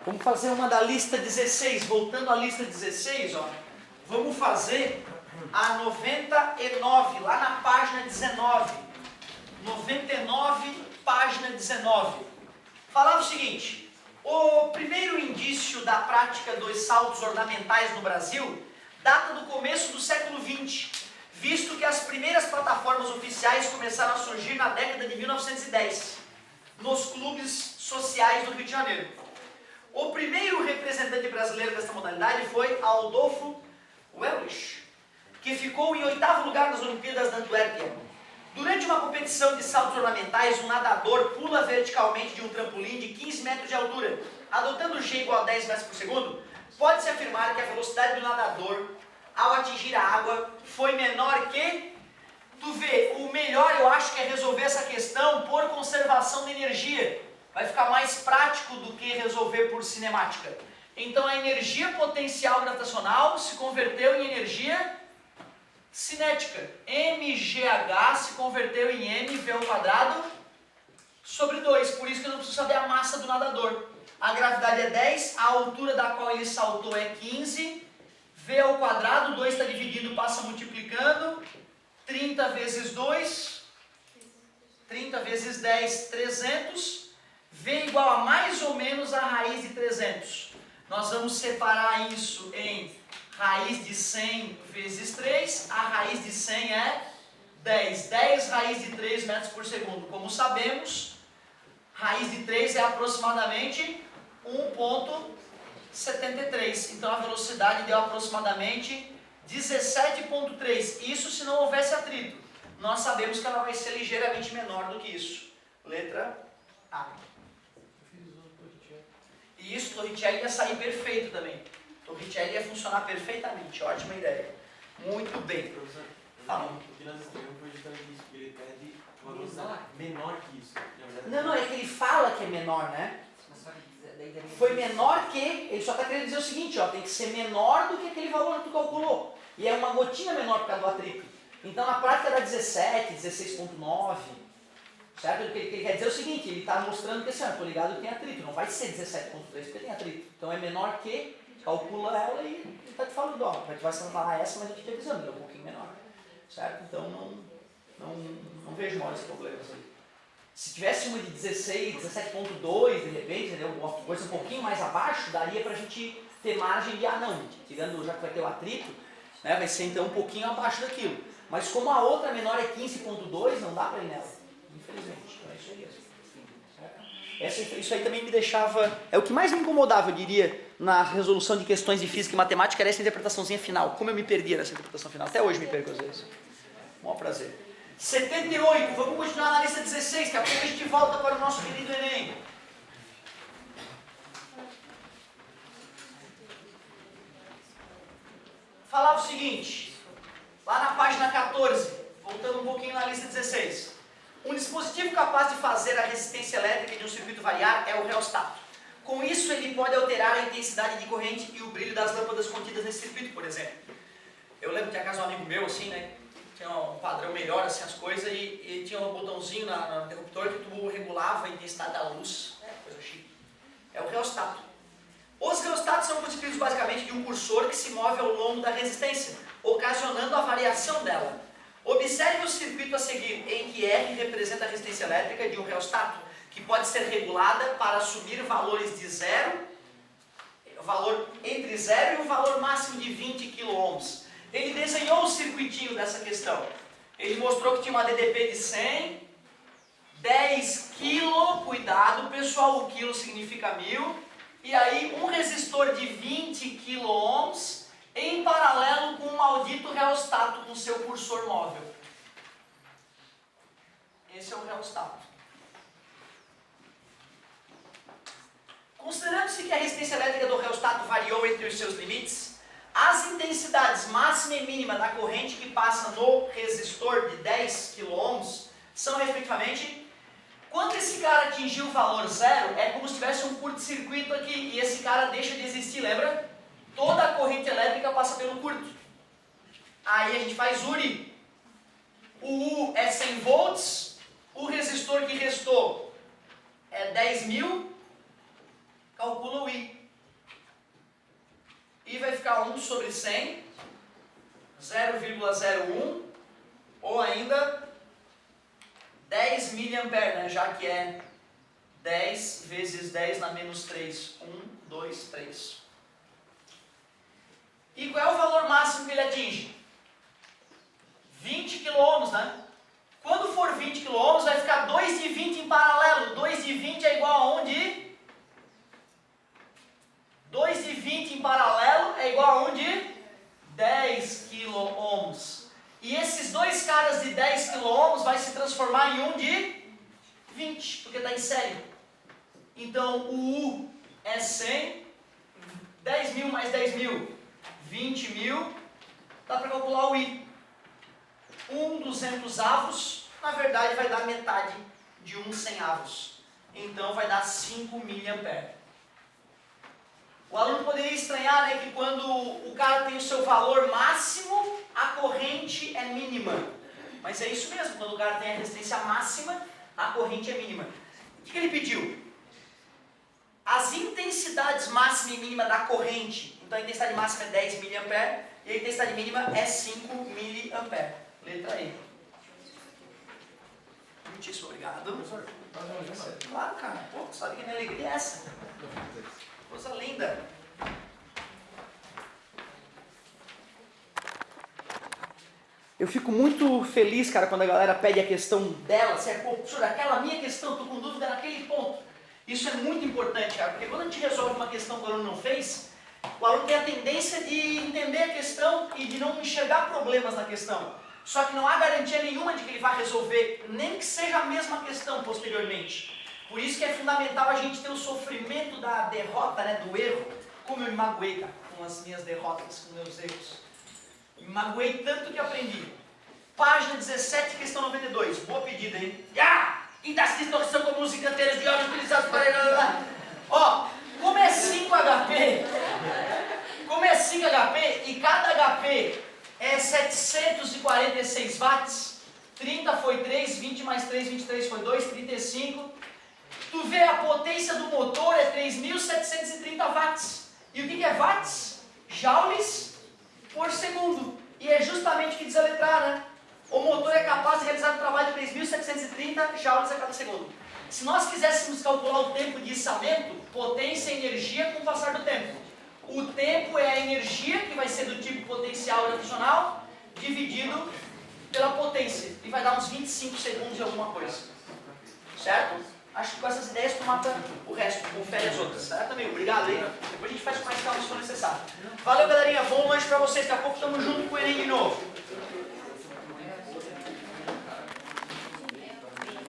Vamos fazer uma da lista 16, voltando à lista 16, ó. Vamos fazer a 99, lá na página 19. 99, página 19. Falava o seguinte: o primeiro indício da prática dos saltos ornamentais no Brasil data do começo do século XX, visto que as primeiras plataformas oficiais começaram a surgir na década de 1910, nos clubes sociais do Rio de Janeiro. O primeiro representante brasileiro desta modalidade foi Adolfo Welsch, que ficou em 8º lugar nas Olimpíadas da Antuérpia. Durante uma competição de saltos ornamentais, um nadador pula verticalmente de um trampolim de 15 metros de altura, adotando o G igual a 10 metros por segundo. Pode-se afirmar que a velocidade do nadador ao atingir a água foi menor que... Tu vê, o melhor eu acho que é resolver essa questão por conservação de energia. Vai ficar mais prático do que resolver por cinemática. Então a energia potencial gravitacional se converteu em energia cinética. mgh se converteu em mv² sobre 2. Por isso que eu não preciso saber a massa do nadador. A gravidade é 10, a altura da qual ele saltou é 15. V², 2 está dividido, passa multiplicando. 30 vezes 2, 30 vezes 10, 300. V igual a mais ou menos a raiz de 300. Nós vamos separar isso em raiz de 100 vezes 3. A raiz de 100 é 10. 10 raiz de 3 metros por segundo. Como sabemos, raiz de 3 é aproximadamente 1,73. Então a velocidade deu aproximadamente 17,3. Isso se não houvesse atrito. Nós sabemos que ela vai ser ligeiramente menor do que isso. Letra A. E isso, Torricelli ia sair perfeito também. Torricelli ia funcionar perfeitamente. Ótima ideia. Muito bem. Professor, Fala. o que nós escrevemos foi justamente isso, que ele pede uma velocidade menor que isso. Não, é que ele fala que é menor, né? Foi menor que... Ele só está querendo dizer o seguinte, ó, tem que ser menor do que aquele valor que tu calculou. E é uma gotinha menor por causa do atrito. Então na prática dá 17, 16,9. Certo? O que ele quer dizer é o seguinte, ele está mostrando que assim, estou ligado que tem atrito, não vai ser 17,3 porque tem atrito. Então é menor que, calcula ela e está te falando, ó, vai ser essa, mas eu estou te avisando, é um pouquinho menor. Certo? Então não vejo maiores problemas aí. Se tivesse uma de 16, 17,2 de repente, entendeu? Uma coisa um pouquinho mais abaixo, daria para a gente ter margem de, não, tirando já que vai ter o atrito, né, vai ser então um pouquinho abaixo daquilo. Mas como a outra menor é 15,2, não dá para ir nela. Infelizmente, então é isso aí. Isso aí também me deixava... É o que mais me incomodava, eu diria, na resolução de questões de física e matemática, era essa interpretaçãozinha final. Como eu me perdia nessa interpretação final. Até hoje me perco às vezes. Maior prazer. 78, vamos continuar na lista 16, daqui a pouco a gente volta para o nosso querido Enem. Falava o seguinte, lá na página 14, voltando um pouquinho na lista 16. Um dispositivo capaz de fazer a resistência elétrica de um circuito variar é o reostato. Com isso, ele pode alterar a intensidade de corrente e o brilho das lâmpadas contidas nesse circuito, por exemplo. Eu lembro que tinha casa de um amigo meu, assim, né? Tinha um padrão melhor, assim, as coisas, e tinha um botãozinho no interruptor que tu regulava a intensidade da luz. É, coisa chique. É o reostato. Os reostatos são constituídos basicamente de um cursor que se move ao longo da resistência, ocasionando a variação dela. Observe o circuito a seguir, em que R representa a resistência elétrica de um reostato, que pode ser regulada para assumir valores de valor entre 0 e um valor máximo de 20 kΩ. Ele desenhou o circuitinho dessa questão. Ele mostrou que tinha uma DDP de 100, 10 kg, cuidado pessoal, o quilo significa 1000, e aí um resistor de 20 kΩ, em paralelo com um maldito reostato com seu cursor móvel. Esse é o reostato. Considerando-se que a resistência elétrica do reostato variou entre os seus limites, as intensidades máxima e mínima da corrente que passa no resistor de 10 kΩ são, respectivamente, quando esse cara atingiu o valor 0, é como se tivesse um curto-circuito aqui, e esse cara deixa de existir, lembra? Toda a corrente elétrica passa pelo curto. Aí a gente faz URI. O U é 100 volts, o resistor que restou é 10.000, calcula o I. I vai ficar 1 sobre 100, 0,01, ou ainda 10 mA, né? Já que é 10 vezes 10 na menos 3. 1, 2, 3. E qual é o valor máximo que ele atinge? 20 kΩ, né? Quando for 20 kΩ, vai ficar 2 de 20 em paralelo. 2 de 20 é igual a onde? 2 de 20 em paralelo é igual a onde? 10 kΩ. E esses dois caras de 10 kΩ vai se transformar em um de 20, porque está em série. Então, o U é 100, 10 mil mais 10 mil, 20 mil. Dá para calcular o I. 1/200, na verdade vai dar metade de 1/100. Então vai dar 5 mA. O aluno poderia estranhar, né, que quando o cara tem o seu valor máximo, a corrente é mínima. Mas é isso mesmo, quando o cara tem a resistência máxima, a corrente é mínima. O que ele pediu? As intensidades máxima e mínima da corrente. Então a intensidade máxima é 10 mA e a intensidade mínima é 5 mA. Letra E. Muitíssimo obrigado. Professor, Claro, cara. Pô, sabe que minha alegria é essa? Coisa linda. Eu fico muito feliz, cara, quando a galera pede a questão dela. Você é, pô, professor, aquela minha questão, estou com dúvida naquele ponto. Isso é muito importante, cara, porque quando a gente resolve uma questão que o aluno não fez, o aluno tem a tendência de entender a questão e de não enxergar problemas na questão. Só que não há garantia nenhuma de que ele vai resolver, nem que seja a mesma questão posteriormente. Por isso que é fundamental a gente ter o sofrimento da derrota, né, do erro. Como eu me magoei, cara, com as minhas derrotas, com meus erros. Me magoei tanto que aprendi. Página 17, questão 92. Boa pedida, hein? Quinta distorção como os encanteiros de óleo utilizados para... Ó, como é 5 HP, e cada HP é 746 watts, 30 foi 3, 20 mais 3, 23 foi 2, 35. Tu vê a potência do motor é 3.730 watts. E o que é watts? Joules por segundo. E é justamente o que diz a letra A, né? O motor é capaz de realizar um trabalho de 3.730 joules a cada segundo. Se nós quiséssemos calcular o tempo de içamento, potência e energia com o passar do tempo. O tempo é a energia, que vai ser do tipo potencial gravitacional, dividido pela potência. E vai dar uns 25 segundos de alguma coisa. Certo? Acho que com essas ideias tu mata o resto, confere as outras. Certo, amigo? Obrigado aí. Depois a gente faz com mais calma se for necessário. Valeu, galerinha. Bom lanche pra vocês. Daqui a pouco estamos junto com o Enem de novo.